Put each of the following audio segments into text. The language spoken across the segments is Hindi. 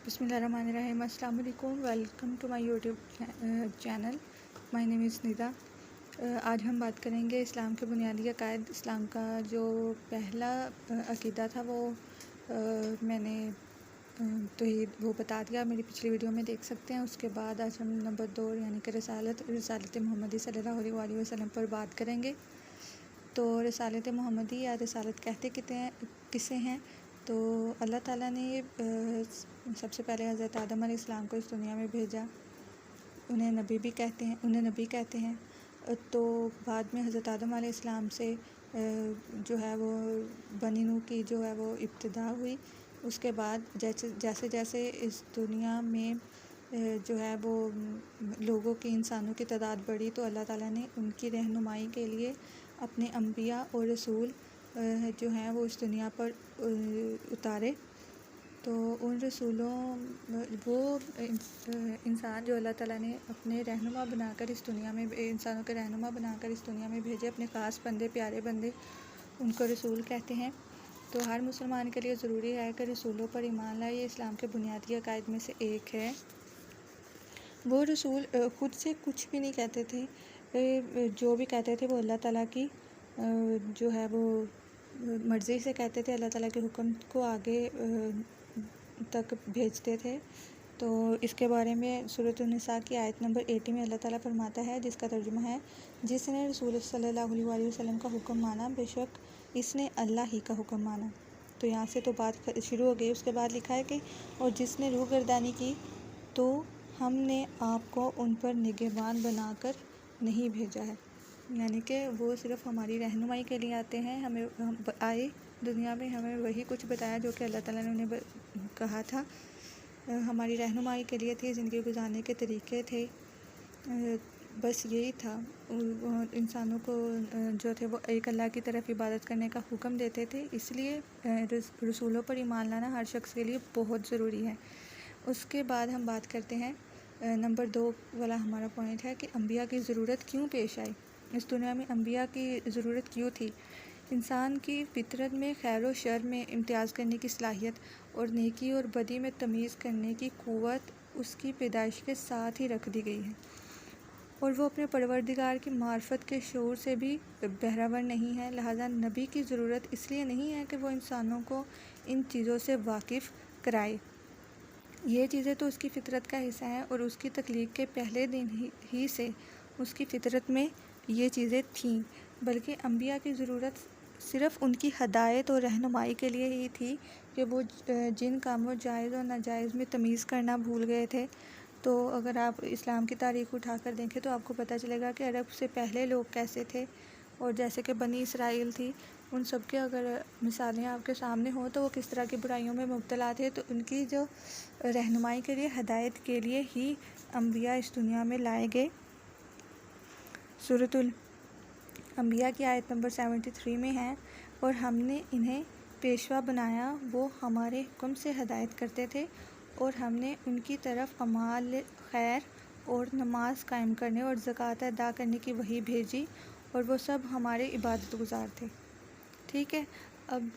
बिस्मिल्लाहिर्रहमानिर्रहीम। अस्सलाम वालेकुम। Welcome to my YouTube channel. My name is Nida. आज हम बात करेंगे इस्लाम के बुनियादी अकायद। इस्लाम का जो पहला अकीदा था वो मैंने तौहीद वो बता दिया, मेरी पिछली वीडियो में देख सकते हैं। उसके बाद आज हम नंबर 2 यानी कि रिसालत मोहम्मदी सल्लल्लाहु अलैहि वसल्लम पर बात करेंगे। तो रिसालत मोहम्मदी या रिसालत कहते किसे हैं? तो अल्लाह ताला ने सबसे पहले हज़रत आदम अलैहिस्सलाम को इस दुनिया में भेजा। उन्हें नबी कहते हैं। तो बाद में हज़रत आदम अलैहिस्सलाम से जो है वो बनी नूह की जो है वो इब्तिदा हुई। उसके बाद जैसे जैसे इस दुनिया में जो है वो लोगों की, इंसानों की तादाद बढ़ी, तो अल्लाह ताला ने उनकी रहनुमाई के लिए अपने अम्बिया और रसूल जो हैं वो इस दुनिया पर उतारे। तो उन रसूलों वो इंसान जो अल्लाह ताला ने अपने रहनुमा बनाकर इस दुनिया में, इंसानों के रहनुमा बनाकर इस दुनिया में भेजे, अपने ख़ास बंदे, प्यारे बंदे, उनको रसूल कहते हैं। तो हर मुसलमान के लिए ज़रूरी है कि रसूलों पर ईमान लाए। ये इस्लाम के बुनियादी अकायद में से एक है। वो रसूल ख़ुद से कुछ भी नहीं कहते थे, जो भी कहते थे वो अल्लाह ताला की जो है वो मर्ज़ी से कहते थे, अल्लाह ताला के हुक्म को आगे तक भेजते थे। तो इसके बारे में सूरत निसा की आयत नंबर 80 में अल्लाह ताला फरमाता है, जिसका तर्जुमा है, जिसने रसूल सल्लल्लाहु अलैहि वसल्लम का हुक्म माना, बेशक इसने अल्लाह ही का हुक्म माना। तो यहाँ से तो बात शुरू हो गई। उसके बाद लिखा है कि और जिसने रूहगर्दानी की तो हमने आपको उन पर निगहबान बनाकर नहीं भेजा है। यानी कि वो सिर्फ़ हमारी रहनुमाई के लिए आते हैं। हम आए दुनिया में, हमें वही कुछ बताया जो कि अल्लाह ताला ने उन्हें कहा था, हमारी रहनुमाई के लिए थी, ज़िंदगी गुजारने के तरीके थे, बस यही था। इंसानों को जो थे वो एक अल्लाह की तरफ इबादत करने का हुक्म देते थे। इसलिए रसूलों पर ईमान लाना हर शख्स के लिए बहुत ज़रूरी है। उसके बाद हम बात करते हैं नंबर 2 वाला हमारा पॉइंट है कि अम्बिया की ज़रूरत क्यों पेश आई। इस दुनिया में अम्बिया की ज़रूरत क्यों थी? इंसान की फितरत में खैर और शर में इम्तियाज़ करने की सलाहियत और नेकी और बदी में तमीज़ करने की क़ुव्वत उसकी पैदाइश के साथ ही रख दी गई है, और वो अपने परवरदिगार की मार्फत के शऊर से भी बहरावर नहीं है। लिहाजा नबी की ज़रूरत इसलिए नहीं है कि वो इंसानों को इन चीज़ों से वाकिफ़ कराए। ये चीज़ें तो उसकी फ़ितरत का हिस्सा हैं, और उसकी तख्लीक के पहले दिन ही से उसकी फ़ितरत में ये चीज़ें थीं। बल्कि अम्बिया की ज़रूरत सिर्फ़ उनकी हदायत और रहनुमाई के लिए ही थी कि वो जिन कामों जायज़ और नाजायज़ में तमीज़ करना भूल गए थे। तो अगर आप इस्लाम की तारीख़ उठाकर देखें तो आपको पता चलेगा कि अरब से पहले लोग कैसे थे, और जैसे कि बनी इसराइल थी, उन सब के अगर मिसालें आपके सामने हों तो वो किस तरह की बुराइयों में मुब्तला थे। तो उनकी जो रहनुमाई के लिए, हदायत के लिए ही अम्बिया इस दुनिया में लाए गए। सूरतुल अम्बिया की आयत नंबर 73 में है, और हमने इन्हें पेशवा बनाया, वो हमारे हुक्म से हदायत करते थे, और हमने उनकी तरफ अमाल खैर और नमाज कायम करने और ज़कात अदा करने की वही भेजी, और वो सब हमारे इबादत गुजार थे। ठीक है। अब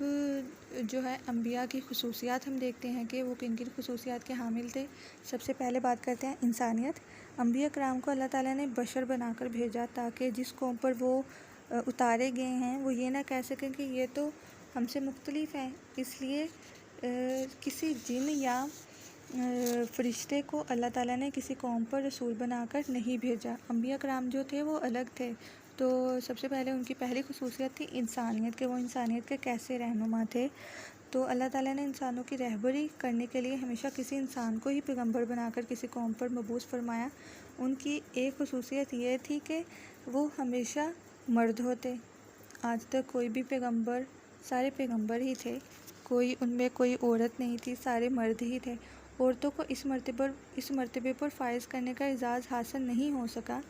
जो है अम्बिया की खुसूसियात हम देखते हैं कि वो किन किन खुसूसियात के हामिल थे। सबसे पहले बात करते हैं इंसानियत। अम्बिया कराम को अल्लाह ताला ने बशर बनाकर भेजा ताकि जिस कौम पर वो उतारे गए हैं वो ये ना कह सकें कि ये तो हमसे मुख्तलिफ हैं। इसलिए किसी जिन या फ़रिश्ते को अल्लाह ताला ने किसी कौम पर रसूल बनाकर नहीं भेजा। अम्बिया कराम जो थे वो अलग थे। तो सबसे पहले उनकी पहली खुसूसियत थी इंसानियत, के वो इंसानियत के कैसे रहनुमा थे। तो अल्लाह ताला ने इंसानों की रहबरी करने के लिए हमेशा किसी इंसान को ही पैगंबर बनाकर किसी कौम पर मबूस फरमाया। उनकी एक खुसूसियत ये थी कि वो हमेशा मर्द होते। आज तक कोई भी पैगंबर, सारे पैगंबर ही थे, कोई उनमें कोई औरत नहीं थी, सारे मर्द ही थे। औरतों को इस मर्तबे पर फ़ाइज़ करने का एजाज़ हासिल नहीं हो सका।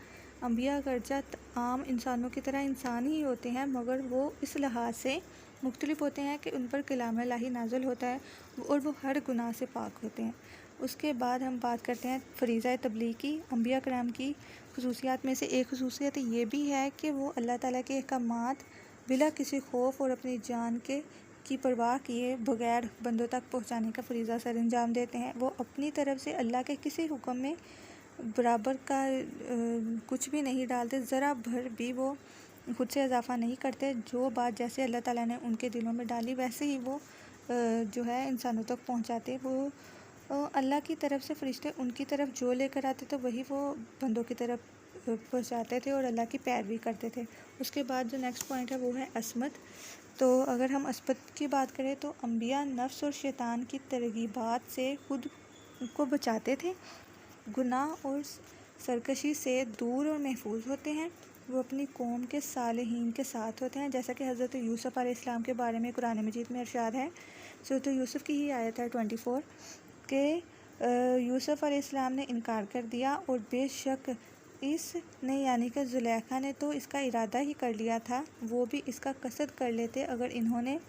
अम्बिया अगरचा आम इंसानों की तरह इंसान ही होते हैं, मगर वो इस लिहाज से मुख्तलिफ होते हैं कि उन पर कलाम इलाही नाज़िल होता है और वो हर गुनाह से पाक होते हैं। उसके बाद हम बात करते हैं फ़रीज़ा तबलीग की। अम्बिया कराम की खुसूसियात में से एक खुसूसियत ये भी है कि वो अल्लाह ताला के अहकामात बिला किसी खौफ और अपनी जान के की परवाह किए बगैर बंदों तक पहुंचाने का फरीज़ा सर अंजाम देते हैं। वो अपनी तरफ से अल्लाह के किसी हुक्म में बराबर का कुछ भी नहीं डालते, ज़रा भर भी वो खुद से इजाफ़ा नहीं करते। जो बात जैसे अल्लाह ताला ने उनके दिलों में डाली वैसे ही वो जो है इंसानों तक पहुंचाते। वो अल्लाह की तरफ से फरिश्ते उनकी तरफ जो लेकर आते तो वही वो बंदों की तरफ पहुंचाते थे और अल्लाह की पैरवी करते थे। उसके बाद जो नेक्स्ट पॉइंट है वो है असमत। तो अगर हम असमत की बात करें तो अम्बिया नफ्स और शैतान की तरगीबात से खुद को बचाते थे, गुनाह और सरकशी से दूर और महफूज होते हैं। वो अपनी कौम के सालेहीन के साथ होते हैं, जैसा कि हज़रत यूसुफ़ अलैहिस्सलाम के बारे में कुरान मजीद में इरशाद है। सूरत यूसुफ़ की ही आयत है 24 के यूसुफ़ अलैहिस्सलाम ने इनकार कर दिया और बेशक इसने यानी कि ज़ुलेखा ने तो इसका इरादा ही कर लिया था, वो भी इसका कसद कर लेते अगर इन्होंने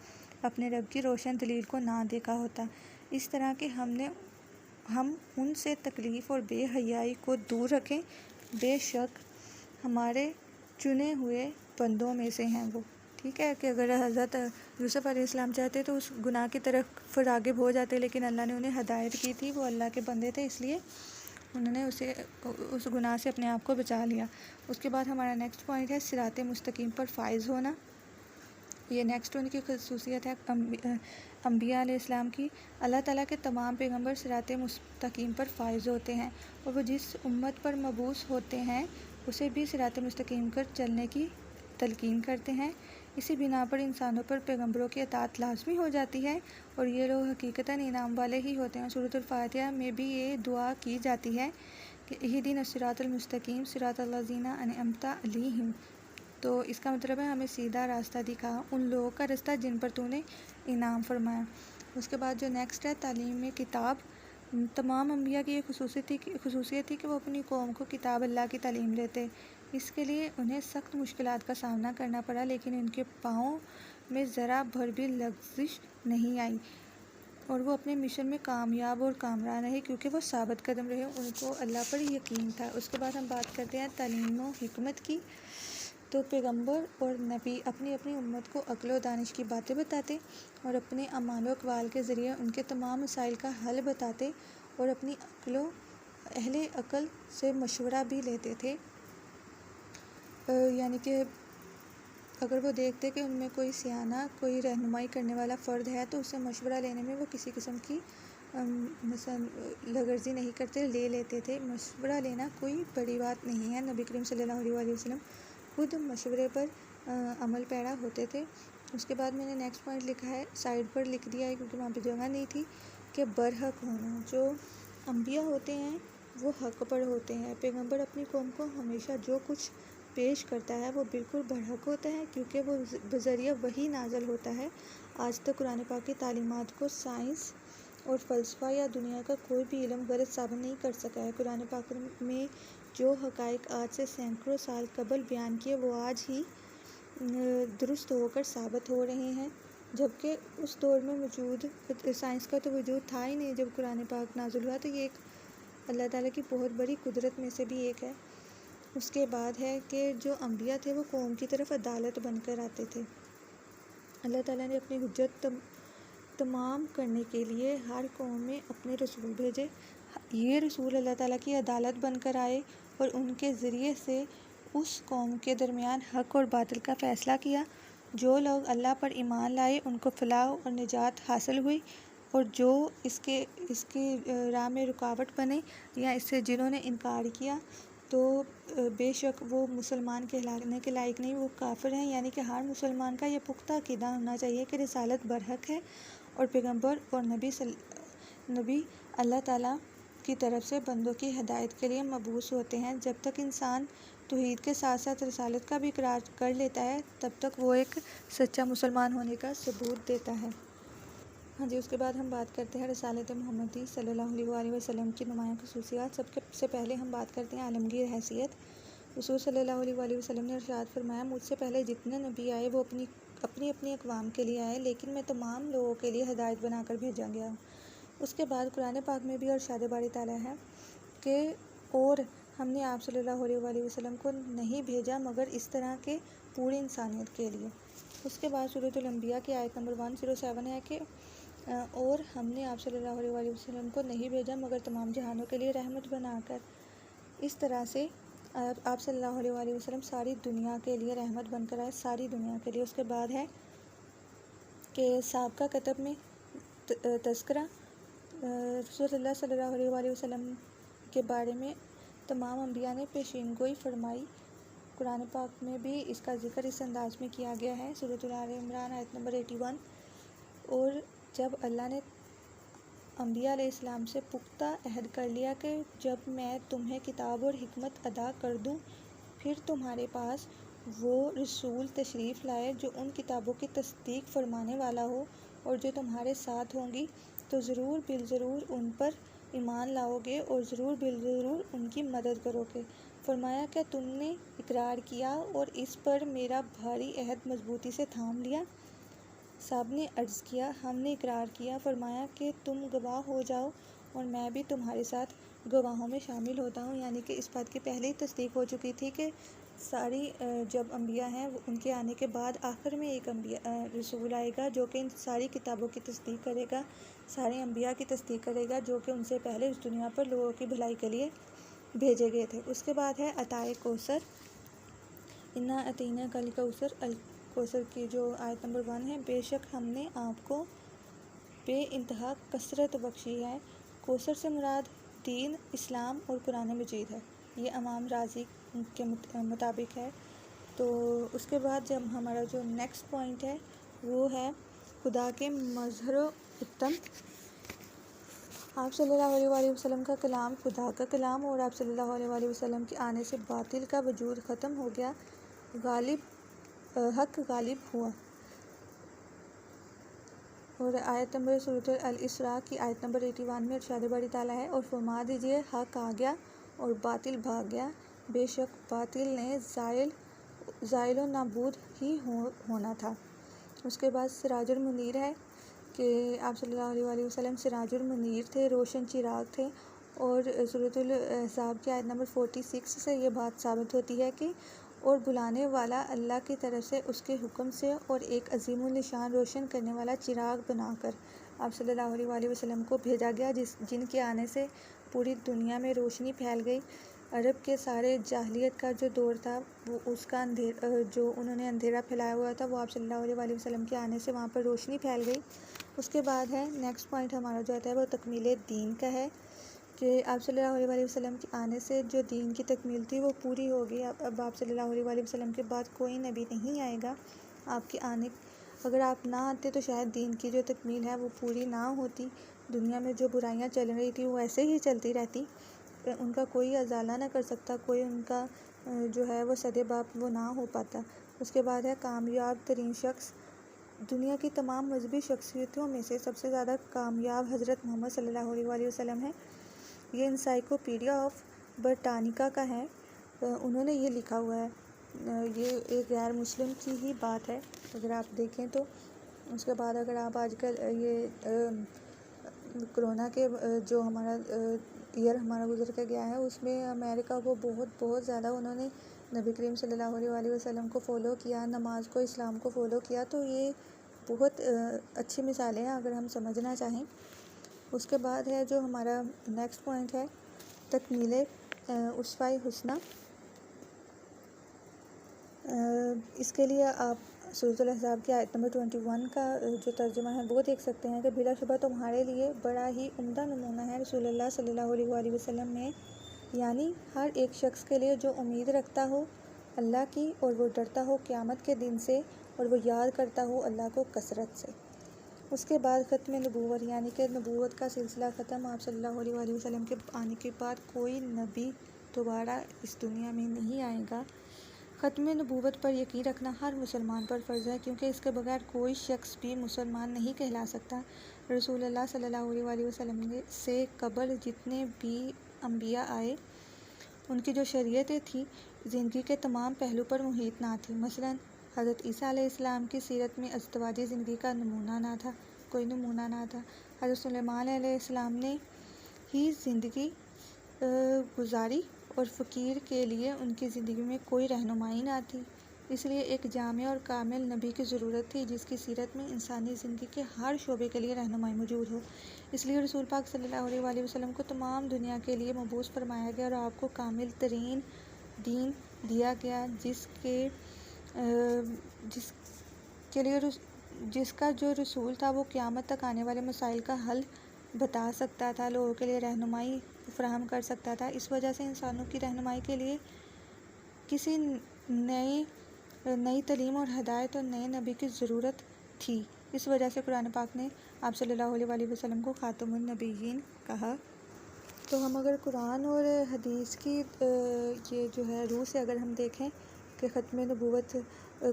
अपने रब की रोशन दलील को ना देखा होता। इस तरह के हम उनसे तकलीफ़ और बेहयाई को दूर रखें, बेशक हमारे चुने हुए बंदों में से हैं वो। ठीक है कि अगर हज़रत यूसुफ़ अलैहिस्सलाम चाहते तो उस गुनाह की तरफ फिर आगे हो जाते, लेकिन अल्लाह ने उन्हें हदायत की थी, वो अल्लाह के बंदे थे, इसलिए उन्होंने उस गुनाह से अपने आप को बचा लिया। उसके बाद हमारा नेक्स्ट पॉइंट है सिराते मुस्तकीम पर फाइज़ होना। ये नेक्स्ट उनकी खसूसियत है अम्बिया अलैहिस्सलाम की। अल्लाह ताला के तमाम पैगंबर सिराते मुस्तकीम पर फाइज़ होते हैं और वो जिस उम्मत पर मबूस होते हैं उसे भी सिराते मुस्तकीम पर चलने की तलकीन करते हैं। इसी बिना पर इंसानों पर पैगंबरों की अताअत लाजमी हो जाती है और ये लोग हकीकतन इनाम वाले ही होते हैं। सूरत अल-फातिहा में भी ये दुआ की जाती है कि इहदिना सिरातल मुस्तकीम सिरातल लज़ीना अनअमता अलैहिम। तो इसका मतलब है हमें सीधा रास्ता दिखा, उन लोगों का रास्ता जिन पर तूने इनाम फरमाया। उसके बाद जो नेक्स्ट है तालीम में किताब। तमाम अम्बिया की ये खसूसियत थी कि वो अपनी कौम को किताब अल्लाह की तालीम देते। इसके लिए उन्हें सख्त मुश्किलात का सामना करना पड़ा, लेकिन उनके पाँव में ज़रा भर भी लग़ज़िश नहीं आई और वो अपने मिशन में कामयाब और कामयाब रहे क्योंकि वो साबित कदम रहे, उनको अल्लाह पर यकीन था। उसके बाद हम बात करते हैं तालीम व हिकमत की। तो पैगंबर और नबी अपनी अपनी उम्मत को अक्ल व दानिश की बातें बताते और अपने अमाल व अक़वाल के ज़रिए उनके तमाम मसाइल का हल बताते और अपनी अहले अक़ल से मशवरा भी लेते थे। यानी कि अगर वो देखते कि उनमें कोई सियाना कोई रहनुमाई करने वाला फ़र्द है तो उससे मशवरा लेने में वो किसी किस्म की लगर्जी नहीं करते, ले लेते थे। मशवरा लेना कोई बड़ी बात नहीं है। नबी करीम सल्लल्लाहु अलैहि वसल्लम खुद मशवरे पर अमल पैरा होते थे। उसके बाद मैंने नेक्स्ट पॉइंट लिखा है, साइड पर लिख दिया है क्योंकि वहाँ पे जगह नहीं थी, कि बरहक होना। जो अम्बिया होते हैं वो हक पर होते हैं। पैगंबर अपनी कौम को हमेशा जो कुछ पेश करता है वो बिल्कुल बरहक होता है क्योंकि वो बज़रिया वही नाज़िल होता है। आज तक कुरान पाक की तालीमात को साइंस और फ़लसफ़ा या दुनिया का कोई भी इल्म गलत साबित नहीं कर सका है। कुरान पाक में जो हक़ाइक़ आज से सैकड़ों साल कबल बयान किए वो आज ही दुरुस्त होकर साबित हो रहे हैं, जबकि उस दौर में मौजूद साइंस का तो वजूद था ही नहीं जब कुरान पाक नाज़िल हुआ। तो ये एक अल्लाह ताला की बहुत बड़ी कुदरत में से भी एक है। उसके बाद है कि जो अम्बिया थे वो कौम की तरफ अदालत बनकर आते थे। अल्लाह ताला ने अपनी हुज्जत तमाम करने के लिए हर कौम में अपने रसूल भेजे। ये रसूल अल्लाह ताला की अदालत बनकर आए और उनके ज़रिए से उस कौम के दरमियान हक़ और बातिल का फ़ैसला किया। जो लोग अल्लाह पर ईमान लाए उनको फ़लाह और निजात हासिल हुई और जो इसके राह में रुकावट बने या इससे जिन्होंने इनकार किया तो बेशक वो मुसलमान कहलाने के लायक नहीं, वो काफिर हैं। यानी कि हर मुसलमान का ये पुख्ता अक़ीदा होना चाहिए कि रिसालत बरहक है और पैगंबर और नबी अल्लाह ताला की तरफ से बंदों की हिदायत के लिए मबूस होते हैं। जब तक इंसान तौहीद के साथ साथ रिसालत का भी इकरार कर लेता है तब तक वो एक सच्चा मुसलमान होने का सबूत देता है। हाँ जी, उसके बाद हम बात करते हैं रिसालत मोहम्मदी सल्लल्लाहु अलैहि वसल्लम की नुमायाँ खसूसियात। सबसे पहले हम बात करते हैं आलमगीर हैसियत। रसूल सल्लल्लाहु अलैहि वसल्लम ने इरशाद फरमाया, मुझसे पहले जितने नबी आए वो अपनी अक़वाम के लिए आए, लेकिन मैं तमाम लोगों के लिए हिदायत बनाकर भेजा गया हूँ। उसके बाद कुरान पाक में भी इरशाद बारी ताला है कि और हमने आप सल्लल्लाहु अलैहि वसल्लम को नहीं भेजा मगर इस तरह के पूरी इंसानियत के लिए। उसके बाद सूरतुल अंबिया की आयत नंबर 107 है कि और हमने आप सल्लल्लाहु अलैहि वसल्लम को नहीं भेजा मगर तमाम जहानों के लिए रहमत बनाकर। इस तरह से आप सल्लल्लाहु अलैहि वसल्लम सारी दुनिया के लिए रहमत बनकर आए, सारी दुनिया के लिए। उसके बाद है कि साबका कतब में तज़किरा रसूलुल्लाह सल्लल्लाहु अलैहि वसल्लम के बारे में तमाम अंबिया ने पेशीनगोई फरमाई। कुरान पाक में भी इसका जिक्र इस अंदाज में किया गया है, सूरह आल इमरान आयत नंबर 81। और जब अल्लाह ने अंबिया अलैहिस्सलाम से पुख्ता अहद कर लिया कि जब मैं तुम्हें किताब और हिकमत अदा कर दूं, फिर तुम्हारे पास वो रसूल तशरीफ़ लाए जो उन किताबों की तस्दीक फरमाने वाला हो और जो तुम्हारे साथ होंगी, तो ज़रूर बिलज़रूर उन पर ईमान लाओगे और ज़रूर बिलज़रूर उनकी मदद करोगे। फरमाया क्या तुमने इकरार किया और इस पर मेरा भारी अहद मजबूती से थाम लिया? साहब ने अर्ज़ किया, हमने इकरार किया। फरमाया कि तुम गवाह हो जाओ और मैं भी तुम्हारे साथ गवाहों में शामिल होता हूँ। यानी कि इस बात की पहले ही तस्दीक हो चुकी थी कि सारी जब अंबिया हैं उनके आने के बाद आखिर में एक रसूल आएगा जो कि इन सारी किताबों की तस्दीक करेगा, सारे अंबिया की तस्दीक करेगा जो कि उनसे पहले इस दुनिया पर लोगों की भलाई के लिए भेजे गए थे। उसके बाद है अताए कौसर, इन्ना अतीना कल कौसर, अल कौसर की जो आयत नंबर 1 है, बेशक हमने आपको बे इंतहा कसरत बख्शी है। कौसर से मुराद दीन, इस्लाम और कुरान मजीद है। ये इमाम राजी के मुताबिक है। तो उसके बाद जब हमारा जो नेक्स्ट पॉइंट है वो है खुदा के मज़हर उत्तम। आप सल्लल्लाहु अलैहि वसल्लम का कलाम खुदा का कलाम और आप सल्लल्लाहु अलैहि वसल्लम के आने से बातिल का वजूद ख़त्म हो गया, हक गालिब हुआ। और आयत नंबर सूरह अल इसरा की आयत नंबर 81 में इरशाद बारी ताला है, और फरमा दीजिए हक आ गया और बातिल भाग गया, बेशक बातिल ने ज़ाइल व नाबूद ही होना था। उसके बाद सिराजुल मुनीर है कि आप सल्लल्लाहु अलैहि वसल्लम सिराजुल मुनीर थे, रोशन चिराग थे। और सूरतुल अहज़ाब की आयत नंबर 46 से ये बात साबित होती है कि और बुलाने वाला अल्लाह की तरफ से उसके हुक्म से और एक अजीमुल निशान रोशन करने वाला चिराग बनाकर आप सल्लल्लाहु अलैहि वसल्लम को भेजा गया, जिनके आने से पूरी दुनिया में रोशनी फैल गई। अरब के सारे जाहिलियत का जो दौर था वो उसका जो उन्होंने अंधेरा फैलाया हुआ था, वो आप सल्लल्लाहु अलैहि वसल्लम के आने से वहाँ पर रोशनी फैल गई। उसके बाद है नेक्स्ट पॉइंट हमारा जो आता है वो तकमील दीन का है कि आप सल्लल्लाहु अलैहि वसल्लम के आने से जो दीन की तकमील थी वो पूरी हो गई। अब आप सल्लल्लाहु अलैहि वसल्लम के बाद कोई नबी नहीं आएगा। आपके आने अगर आप ना आते तो शायद दीन की जो तकमील है वो पूरी ना होती। दुनिया में जो बुराइयां चल रही थी वो ऐसे ही चलती रहती, उनका कोई अजाला ना कर सकता, कोई उनका जो है वो सदेबाप वो ना हो पाता। उसके बाद है कामयाब तरीन शख्स। दुनिया की तमाम मजहबी शख्सियतों में से सबसे ज़्यादा कामयाब हज़रत मोहम्मद सल्लल्लाहु अलैहि वसल्लम है। ये इंसाइक्लोपीडिया ऑफ ब्रिटानिका का है, उन्होंने ये लिखा हुआ है। ये एक गैर मुस्लिम की ही बात है अगर आप देखें तो। उसके बाद अगर आप आजकल ये कोरोना के जो हमारा ईयर हमारा गुजर के गया है उसमें अमेरिका को बहुत ज़्यादा उन्होंने नबी करीम सल्लल्लाहु अलैहि वसल्लम को फ़ॉलो किया, नमाज को, इस्लाम को फ़ॉलो किया। तो ये बहुत अच्छी मिसालें हैं अगर हम समझना चाहें। उसके बाद है जो हमारा नेक्स्ट पॉइंट है तकमील उसवा हुस्ना। इसके लिए आप सूरह अहज़ाब की आयत नंबर 21 का जो तर्जुमा है वो देख सकते हैं कि बिलाशुबा तुम्हारे लिए बड़ा ही उम्दा नमूना है रसूलुल्लाह सल्लल्लाहु अलैहि वसल्लम में, यानी हर एक शख्स के लिए जो उम्मीद रखता हो अल्लाह की और वो डरता हो क़यामत के दिन से और वो याद करता हो अल्लाह को कसरत से। उसके बाद ख़त्म नबूवत, यानी कि नबूवत का सिलसिला ख़त्म। आप सल्लल्लाहु अलैहि वसल्लम के आने के बाद कोई नबी दोबारा इस दुनिया में नहीं आएगा। ख़त्म नबूवत पर यकीन रखना हर मुसलमान पर फ़र्ज़ है, क्योंकि इसके बगैर कोई शख्स भी मुसलमान नहीं कहला सकता। रसूलुल्लाह सल्लल्लाहु अलैहि वसल्लम से कबल जितने भी अंबिया आए उनकी जो शरीयतें थी ज़िंदगी के तमाम पहलू पर मुहित ना थी। मसलन हज़रत ईसा अलैहिस्सलाम की सीरत में अज़दवाजी ज़िंदगी का नमूना ना था, कोई नमूना ना था। हज़रत सुलेमान अलैहिस्सलाम ने ही ज़िंदगी गुजारी और फ़कीर के लिए उनकी ज़िंदगी में कोई रहनुमाई ना थी। इसलिए एक जामिया और कामिल नबी की ज़रूरत थी जिसकी सीरत में इंसानी ज़िंदगी के हर शोबे के लिए रहनुमाई मौजूद हो। इसलिए रसूल पाक सल्लल्लाहु अलैहि वसल्लम को तमाम दुनिया के लिए मबूस फरमाया गया और आपको कामिल तरीन दीन दिया गया जिसका जो रसूल था वो क़यामत तक आने वाले मसाइल का हल बता सकता था, लोगों के लिए रहनुमाई फराहम कर सकता था। इस वजह से इंसानों की रहनुमाई के लिए किसी नई तालीम और हदायत और नए नबी की ज़रूरत थी। इस वजह से कुरान पाक ने आप सल्लल्लाहु अलैहि वसल्लम को खातमुन नबीयीन कहा। तो हम अगर कुरान और हदीस की ये जो है रूह से अगर हम देखें कि ख़त्म नबूवत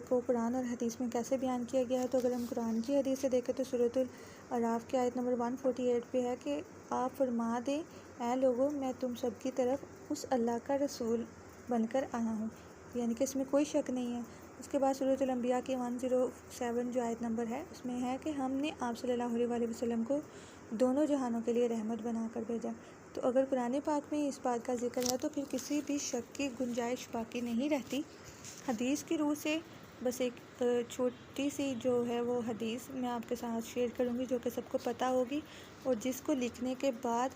को कुरान और हदीस में कैसे बयान किया गया है, तो अगर हम कुरान की हदीस से देखें तो सूरतुल अराफ की आयत नंबर 148 पे है कि आप फरमा दें, ऐ लोगों, मैं तुम सब की तरफ उस अल्लाह का रसूल बनकर आया हूँ, यानी कि इसमें कोई शक नहीं है। उसके बाद सूरतुल अंबिया की 107 जो आयत नंबर है उसमें है कि हमने आप सल्लल्लाहु अलैहि वसल्लम को दोनों जहानों के लिए रहमत बनाकर भेजा। तो अगर कुरान पाक में इस बात का जिक्र है तो फिर किसी भी शक की गुंजाइश बाकी नहीं रहती। हदीस की रूह से बस एक छोटी सी जो है वो हदीस मैं आपके साथ शेयर करूँगी जो कि सबको पता होगी और जिसको लिखने के बाद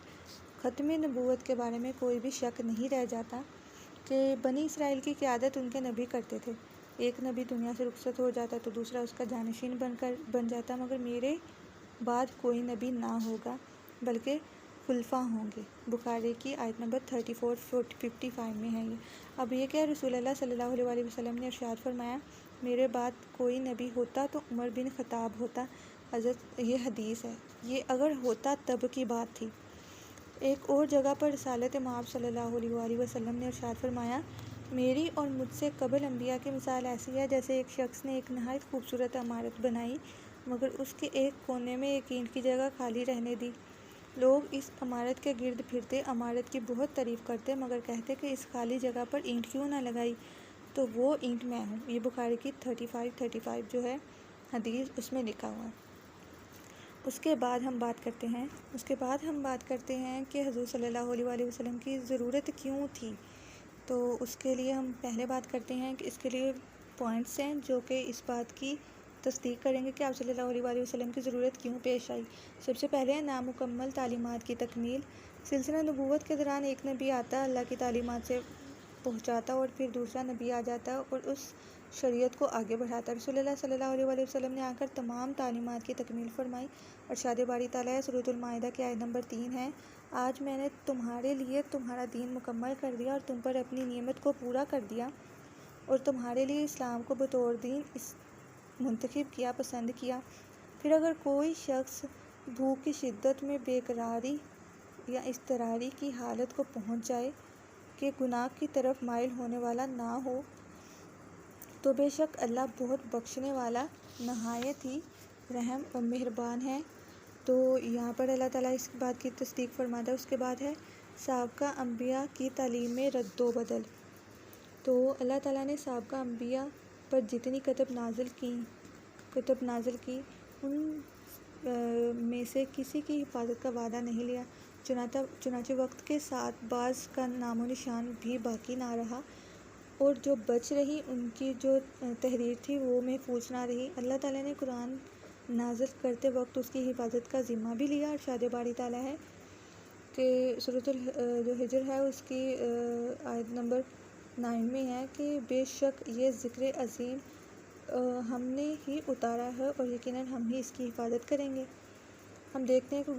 ख़त्म नबूवत के बारे में कोई भी शक नहीं रह जाता कि बनी इसराइल की क़यादत उनके नबी करते थे। एक नबी दुनिया से रुखसत हो जाता तो दूसरा उसका जानशीन बन जाता, मगर मेरे बाद कोई नबी ना होगा बल्कि खुलफा होंगे। बुखारी की आयत नंबर 34-55 में है ये। अब ये क्या, रसूल अल्लाह सल्लल्लाहु अलैहि वसल्लम ने इरशाद फरमाया, मेरे बाद कोई नबी होता तो उमर बिन ख़त्ताब होता। हज़रत ये हदीस है, ये अगर होता तब की बात थी। एक और जगह पर रिसालत माब सल्लल्लाहु अलैहि वसल्लम ने इरशाद फरमाया, मेरी और मुझसे कबल अम्बिया की मिसाल ऐसी है जैसे एक शख्स ने एक नहायत खूबसूरत इमारत बनाई मगर उसके एक कोने में एक ईंट की जगह खाली रहने दी। लोग इस इमारत के गिर्द फिरते इमारत की बहुत तारीफ़ करते मगर कहते कि इस खाली जगह पर ईंट क्यों ना लगाई, तो वो ईंट मैं हूँ। ये बुखारी की 35 जो है हदीस उसमें लिखा हुआ है। उसके बाद हम बात करते हैं कि हुज़ूर सल्लल्लाहु अलैहि वसल्लम की ज़रूरत क्यों थी। तो उसके लिए हम पहले बात करते हैं कि इसके लिए पॉइंट्स हैं जो कि इस बात की तस्दीक करेंगे कि आप सल्लल्लाहु अलैहि वसल्लम की ज़रूरत क्यों पेश आई। सबसे पहले है नामुकम्मल तालीमात की तकमील। सिलसिला नबूवत के दौरान एक नबी आता, अल्लाह की तालीमात से पहुँचाता और फिर दूसरा नबी आ जाता और उस शरीयत को आगे बढ़ाता। रसूलुल्लाह सल्लल्लाहु अलैहि वसल्लम ने आकर तमाम तालीमात की तकमील फरमाई। इरशाद बारी ताला है, सूरतुल माइदा की आयत नंबर 3 है, आज मैंने तुम्हारे लिए तुम्हारा दीन मुकम्मल कर दिया और तुम पर अपनी नियमत को पूरा कर दिया और तुम्हारे लिए इस्लाम को बतौर दीन मुंतखब किया, पसंद किया। फिर अगर कोई शख्स भूख की शिद्दत में बेकरारी या इज़्तिरारी की हालत को पहुँच जाए कि गुनाह की तरफ माइल होने वाला ना हो, तो बेशक अल्लाह बहुत बख्शने वाला नहायत ही रहम और मेहरबान है। तो यहाँ पर अल्लाह ताला इस बात की तस्दीक फरमाता है। उसके बाद है साबका अम्बिया की तालीम में रद्दो बदल। तो अल्लाह ताला ने साबका अम्बिया पर जितनी कुतुब नाजिल की उन में से किसी की हिफाजत का वादा नहीं लिया। चुनांचे वक्त के साथ बाज़ का नामो निशान भी बाकी ना रहा और जो बच रही उनकी जो तहरीर थी वो महफूज ना रही। अल्लाह ताला ने कुरान नाज़िल करते वक्त उसकी हिफाजत का ज़िम्मा भी लिया। इरशाद बारी ताला है कि सूरतुल जो हिजर है उसकी आयत नंबर 9 में है कि बेशक ये ज़िक्र अज़ीम हमने ही उतारा है और यकीनन हम ही इसकी हिफाजत करेंगे। हम देखते हैं कि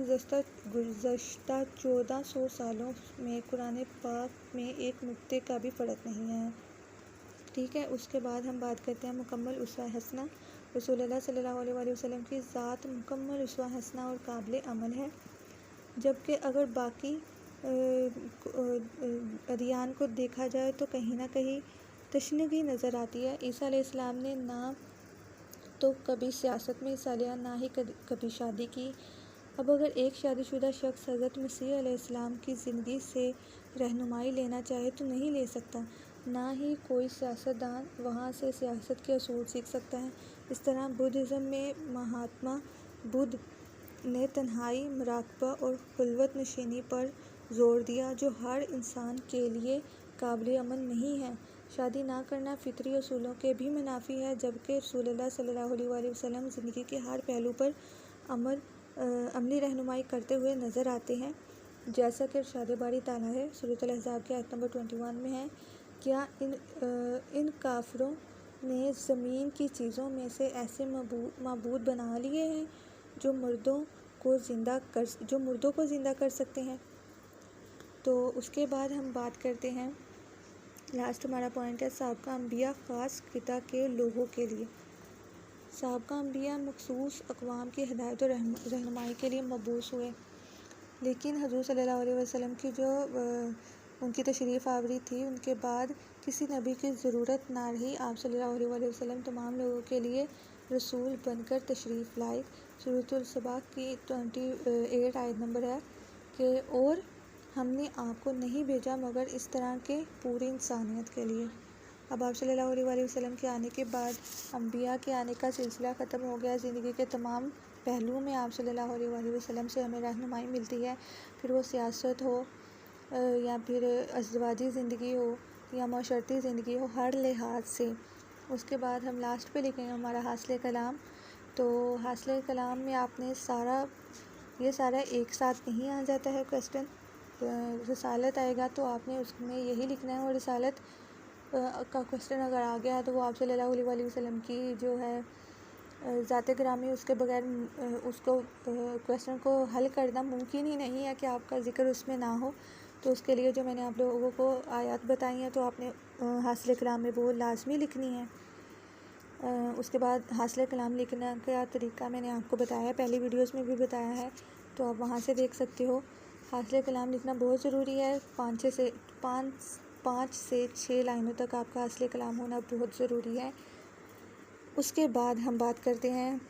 गुज़श्ता 1400 सालों में कुरान पाक में एक नुक्ते का भी फ़र्क नहीं है। ठीक है, उसके बाद हम बात करते हैं मुकम्मल उसवा हसना। रसूलुल्लाह सल्लल्लाहु अलैहि वसल्लम की ज़ात मुकम्मल उसवा हसना और काबिल अमल है, जबकि अगर बाकी अदियान को देखा जाए तो कहीं ना कहीं तशन्नुगी नज़र आती है। ईसा अलैहिस्सलाम ने ना तो कभी सियासत में हिस्सा लिया, ना ही कभी शादी की। अब अगर एक शादीशुदा शख्स हज़रत मसीह अलैहिस्सलाम की ज़िंदगी से रहनुमाई लेना चाहे तो नहीं ले सकता, ना ही कोई सियासतदान वहाँ से सियासत के असूल सीख सकता है। इस तरह बुद्धिज़्म में महात्मा बुद्ध ने तन्हाई, मुराकबा और खुलवत नशीनी पर ज़ोर दिया जो हर इंसान के लिए काबिल अमल नहीं है। शादी ना करना फ़ितरी असूलों के भी मुनाफी है, जबकि रसूलुल्लाह सल्लल्लाहु अलैहि वसल्लम ज़िंदगी के हर पहलू पर अमली रहनुमाई करते हुए नज़र आते हैं। जैसा कि इरशाद बारी ताला है सूरह अहज़ाब के आयत नंबर 21 में है, क्या इन काफिरों ने ज़मीन की चीज़ों में से ऐसे माबूद बना लिए हैं जो मुर्दों को ज़िंदा कर सकते हैं। तो उसके बाद हम बात करते हैं, लास्ट हमारा पॉइंट है साबका अंबिया ख़ास क़िता के लोगों के लिए। साबका अंबिया मखसूस अक़वाम की हिदायत और रहनुमाई के लिए मबूस हुए, लेकिन हज़ूर सल्लल्लाहु अलैहि वसल्लम की जो उनकी तशरीफ़ आवरी थी, उनके बाद किसी नबी की ज़रूरत ना रही। आप सल्लल्लाहु अलैहि वसल्लम तमाम लोगों के लिए रसूल बनकर तशरीफ़ लाए। सूरह सबा की 28 आयत नंबर है कि और हमने आपको नहीं भेजा मगर इस तरह के पूरी इंसानियत के लिए। अब आप सल्लल्लाहु अलैहि वसल्लम के आने के बाद अंबिया के आने का सिलसिला ख़त्म हो गया। ज़िंदगी के तमाम पहलुओं में आप सल्लल्लाहु अलैहि वसल्लम से हमें रहनुमाई मिलती है, फिर वो सियासत हो या फिर अज़वाजी ज़िंदगी हो या माशरती ज़िंदगी हो, हर लिहाज से। उसके बाद हम लास्ट पे लिखेंगे हमारा हासिल कलाम। तो हासिल कलाम में आपने ये सारा एक साथ नहीं आ जाता है क्वेश्चन। रिसालत आएगा तो आपने उसमें यही लिखना है, और रिसालत का क्वेश्चन अगर आ गया तो वो आप सल्लल्लाहु अलैहि वसल्लम की जो है ज़ात ग्रामी, उसके बगैर उसको क्वेश्चन को हल करना मुमकिन ही नहीं है कि आपका ज़िक्र उसमें ना हो। तो उसके लिए जो मैंने आप लोगों को आयत बताई हैं, तो आपने हासिल कलाम में वो लाजमी लिखनी है। उसके बाद हासिल कलाम लिखने का तरीका मैंने आपको बताया है, पहली वीडियोस में भी बताया है, तो आप वहाँ से देख सकते हो। हासिल कलाम लिखना बहुत ज़रूरी है। 5 से 6 लाइनों तक आपका हासिल कलाम होना बहुत ज़रूरी है। उसके बाद हम बात करते हैं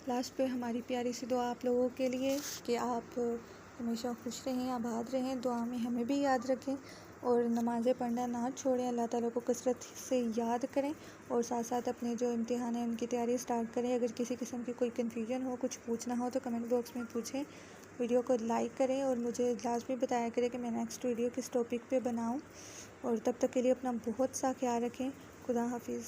लास्ट पे हमारी प्यारी सी दुआ आप लोगों के लिए कि आप हमेशा खुश रहें, आबाद रहें, दुआ में हमें भी याद रखें और नमाज़ें पढ़ना ना छोड़ें। अल्लाह ताला को कसरत से याद करें और साथ साथ अपने जो इम्तिहान है उनकी तैयारी स्टार्ट करें। अगर किसी किस्म की कोई कन्फ्यूजन हो, कुछ पूछना हो तो कमेंट बॉक्स में पूछें। वीडियो को लाइक करें और मुझे लाजमी बताया करें कि मैं नेक्स्ट वीडियो किस टॉपिक पे बनाऊं। और तब तक के लिए अपना बहुत सा ख्याल रखें। खुदा हाफिज़।